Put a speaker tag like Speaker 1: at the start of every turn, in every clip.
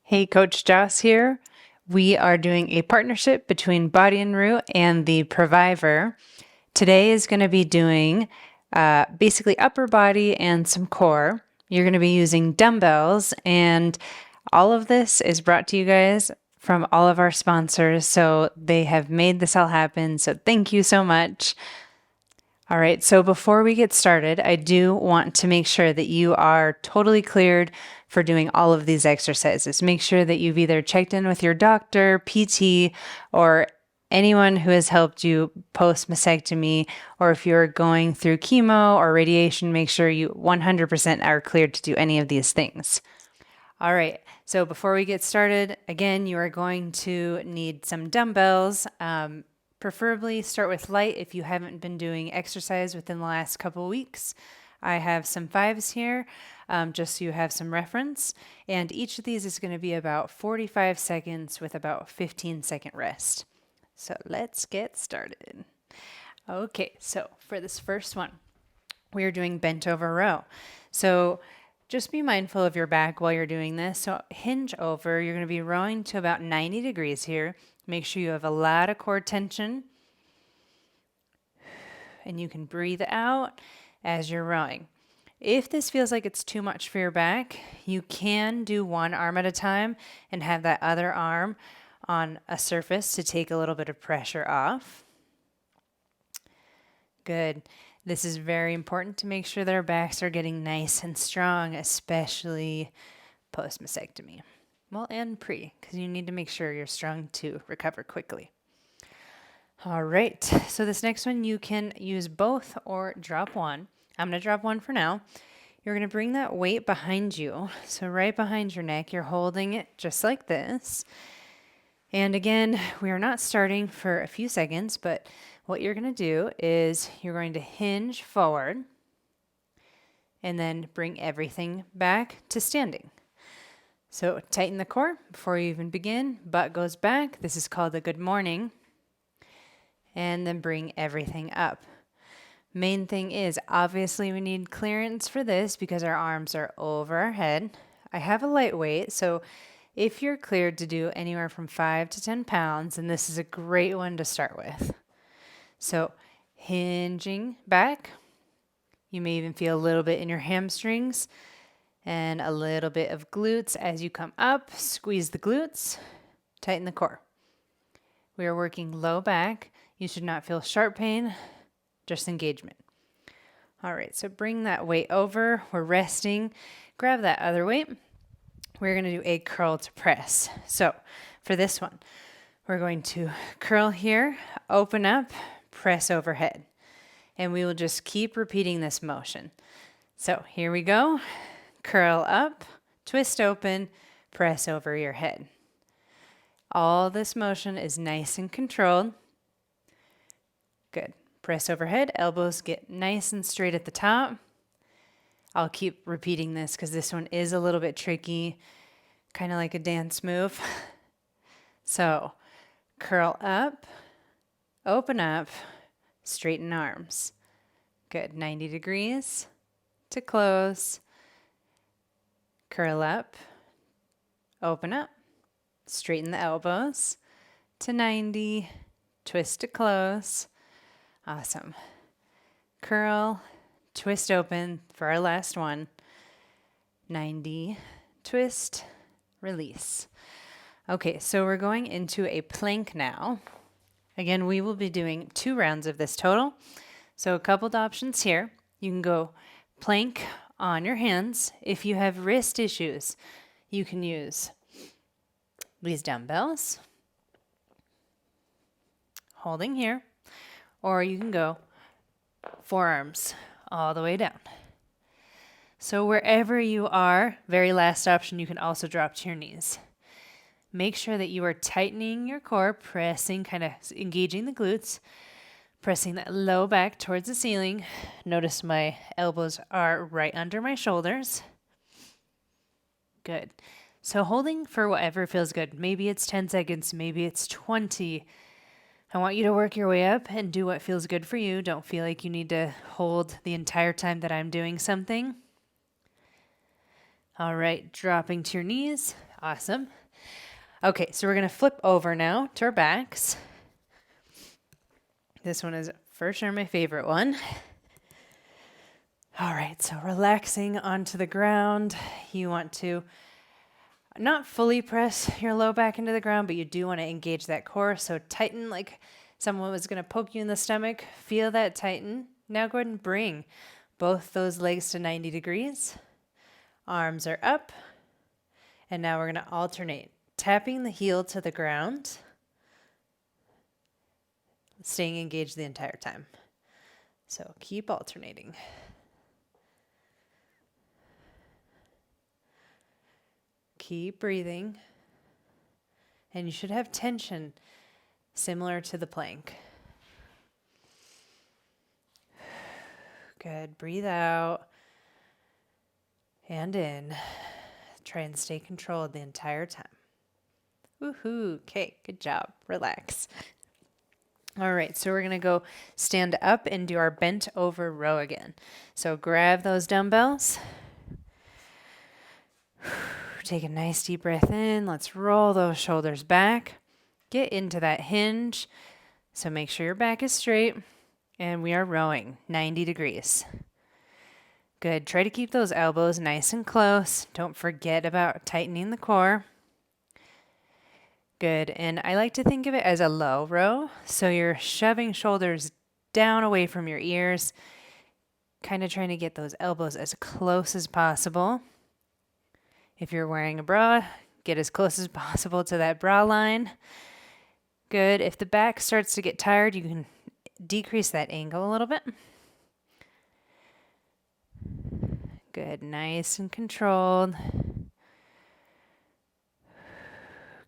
Speaker 1: Hey, Coach Joss here. We are doing a partnership between Body and Root and the Previvor. Today is going to be doing basically upper body and some core. You're going to be using dumbbells, and all of this is brought to you guys from all of our sponsors. So they have made this all happen. So thank you so much. All right, so before we get started, I do want to make sure that you are totally cleared for doing all of these exercises. Make sure that you've either checked in with your doctor, PT, or anyone who has helped you post mastectomy, or if you're going through chemo or radiation, make sure you 100% are cleared to do any of these things. All right, so before we get started, again, you are going to need some dumbbells. Preferably start with light if you haven't been doing exercise within the last couple of weeks. I have some 5s here, just so you have some reference. And each of these is going to be about 45 seconds with about 15-second rest. So let's get started. Okay, so for this first one, we are doing bent over row. So just be mindful of your back while you're doing this. So hinge over. You're going to be rowing to about 90 degrees here. Make sure you have a lot of core tension. And you can breathe out as you're rowing. If this feels like it's too much for your back, you can do one arm at a time and have that other arm on a surface to take a little bit of pressure off. Good. This is very important to make sure that our backs are getting nice and strong, especially post-mastectomy. Well, and pre, because you need to make sure you're strong to recover quickly. All right, so this next one, you can use both or drop one. I'm going to drop one for now. You're going to bring that weight behind you. So right behind your neck, you're holding it just like this. And again, we are not starting for a few seconds, but what you're going to do is you're going to hinge forward and then bring everything back to standing. So tighten the core before you even begin. Butt goes back. This is called the good morning. And then bring everything up. Main thing is, obviously we need clearance for this because our arms are over our head. I have a lightweight, so if you're cleared to do anywhere from 5 to 10 pounds, then this is a great one to start with. So hinging back. You may even feel a little bit in your hamstrings and a little bit of glutes as you come up. Squeeze the glutes, tighten the core. We are working low back. You should not feel sharp pain, just engagement. All right, so bring that weight over. We're resting. Grab that other weight. We're going to do a curl to press. So for this one, we're going to curl here, open up, press overhead. And we will just keep repeating this motion. So here we go. Curl up, twist open, press over your head. All this motion is nice and controlled. Good. Press overhead, elbows get nice and straight at the top. I'll keep repeating this because this one is a little bit tricky, kind of like a dance move. So curl up, open up, straighten arms. Good. 90 degrees to close. Curl up, open up, straighten the elbows to 90, twist to close. Awesome. Curl, twist open for our last one. 90, twist, release. Okay, so we're going into a plank now. Again, we will be doing 2 rounds of this total. So a couple of options here. You can go plank on your hands. If you have wrist issues, you can use these dumbbells, holding here, or you can go forearms all the way down. So wherever you are, very last option, you can also drop to your knees. Make sure that you are tightening your core, pressing, kind of engaging the glutes, pressing that low back towards the ceiling. Notice my elbows are right under my shoulders. Good. So holding for whatever feels good. Maybe it's 10 seconds, maybe it's 20. I want you to work your way up and do what feels good for you. Don't feel like you need to hold the entire time that I'm doing something. All right, dropping to your knees. Awesome. Okay, so we're going to flip over now to our backs. This one is for sure my favorite one. All right, so relaxing onto the ground. You want to not fully press your low back into the ground, but you do want to engage that core. So tighten like someone was going to poke you in the stomach. Feel that tighten. Now go ahead and bring both those legs to 90 degrees. Arms are up. And now we're going to alternate. Tapping the heel to the ground, staying engaged the entire time. So keep alternating. Keep breathing. And you should have tension similar to the plank. Good. Breathe out and in. Try and stay controlled the entire time. Woohoo. Okay, good job. Relax. All right, so we're going to go stand up and do our bent over row again. So grab those dumbbells. Take a nice deep breath in. Let's roll those shoulders back. Get into that hinge. So make sure your back is straight. And we are rowing 90 degrees. Good. Try to keep those elbows nice and close. Don't forget about tightening the core. Good. And I like to think of it as a low row. So you're shoving shoulders down away from your ears, kind of trying to get those elbows as close as possible. If you're wearing a bra, get as close as possible to that bra line. Good. If the back starts to get tired, you can decrease that angle a little bit. Good. Nice and controlled.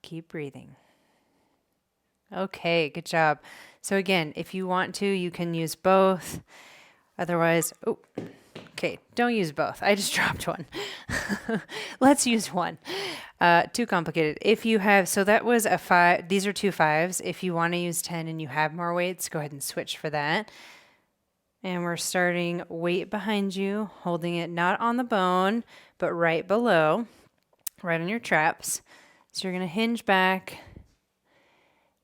Speaker 1: Keep breathing. Okay, good job. So again, if you want to, you can use both. Otherwise, okay, don't use both. I just dropped one. Let's use one. Too complicated. If you have, so that was a 5. These are 2 5s. If you want to use 10 and you have more weights, go ahead and switch for that. And we're starting weight behind you, holding it not on the bone, but right below, right on your traps. So you're going to hinge back,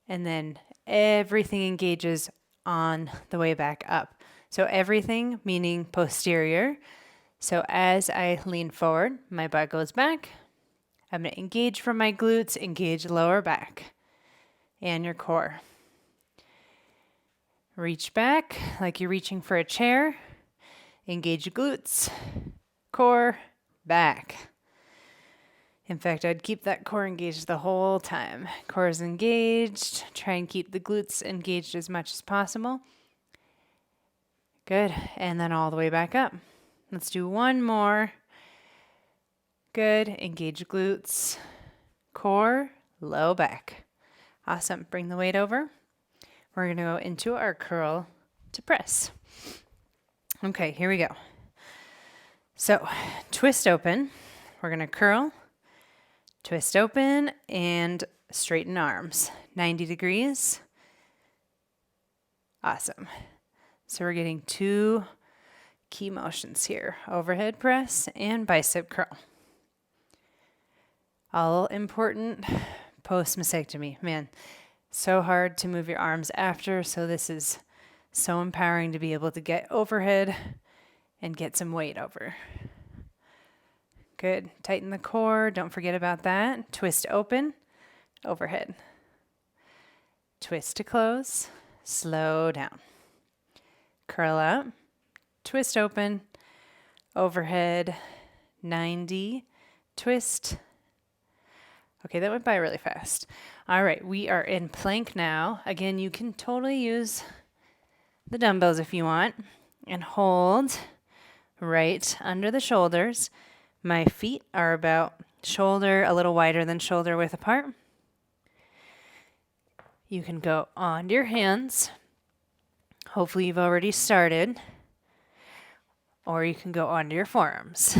Speaker 1: and then everything engages on the way back up. So everything meaning posterior. So as I lean forward, my butt goes back. I'm going to engage from my glutes, engage lower back and your core. Reach back like you're reaching for a chair. Engage your glutes, core, back. In fact, I'd keep that core engaged the whole time. Core is engaged. Try and keep the glutes engaged as much as possible. Good. And then all the way back up. Let's do one more. Good. Engage glutes, core, low back. Awesome. Bring the weight over. We're going to go into our curl to press. Okay, here we go. So twist open. We're going to curl. Twist open and straighten arms. 90 degrees. Awesome. So we're getting 2 key motions here. Overhead press and bicep curl. All important post-mastectomy. Man, so hard to move your arms after. So this is so empowering to be able to get overhead and get some weight over. Good. Tighten the core. Don't forget about that. Twist open, overhead. Twist to close. Slow down. Curl up. Twist open, overhead, 90. Twist. Okay, that went by really fast. All right, we are in plank now. Again, you can totally use the dumbbells if you want. And hold right under the shoulders. My feet are about shoulder, a little wider than shoulder width apart. You can go onto your hands. Hopefully you've already started. Or you can go onto your forearms.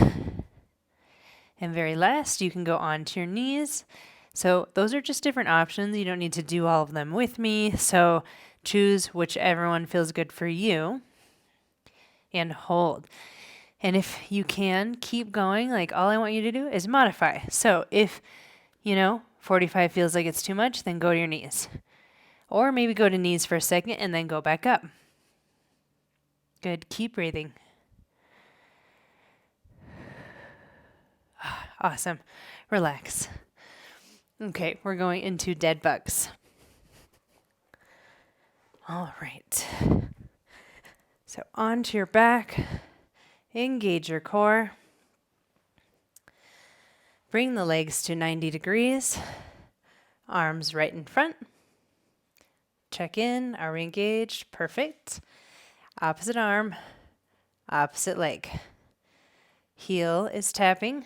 Speaker 1: And very last, you can go onto your knees. So those are just different options. You don't need to do all of them with me. So choose whichever one feels good for you. And hold. And if you can, keep going. Like all I want you to do is modify. So if 45 feels like it's too much, then go to your knees. Or maybe go to knees for a second and then go back up. Good. Keep breathing. Awesome. Relax. Okay, we're going into dead bugs. All right. So onto your back. Engage your core. Bring the legs to 90 degrees. Arms right in front. Check in. Are we engaged? Perfect. Opposite arm. Opposite leg. Heel is tapping.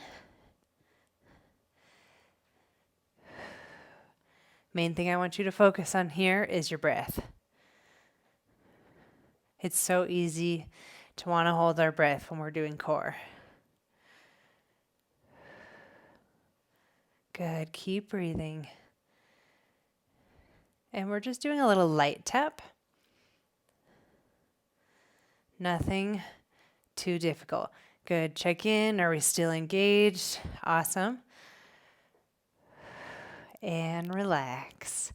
Speaker 1: Main thing I want you to focus on here is your breath. It's so easy to want to hold our breath when we're doing core. Good. Keep breathing. And we're just doing a little light tap. Nothing too difficult. Good. Check in. Are we still engaged? Awesome. And relax.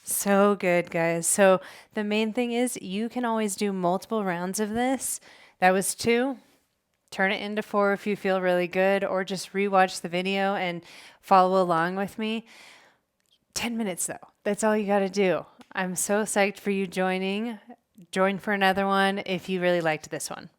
Speaker 1: So good, guys. So the main thing is you can always do multiple rounds of this. That was 2. Turn it into 4 if you feel really good, or just rewatch the video and follow along with me. 10 minutes though. That's all you got to do. I'm so psyched for you joining. Join for another one if you really liked this one.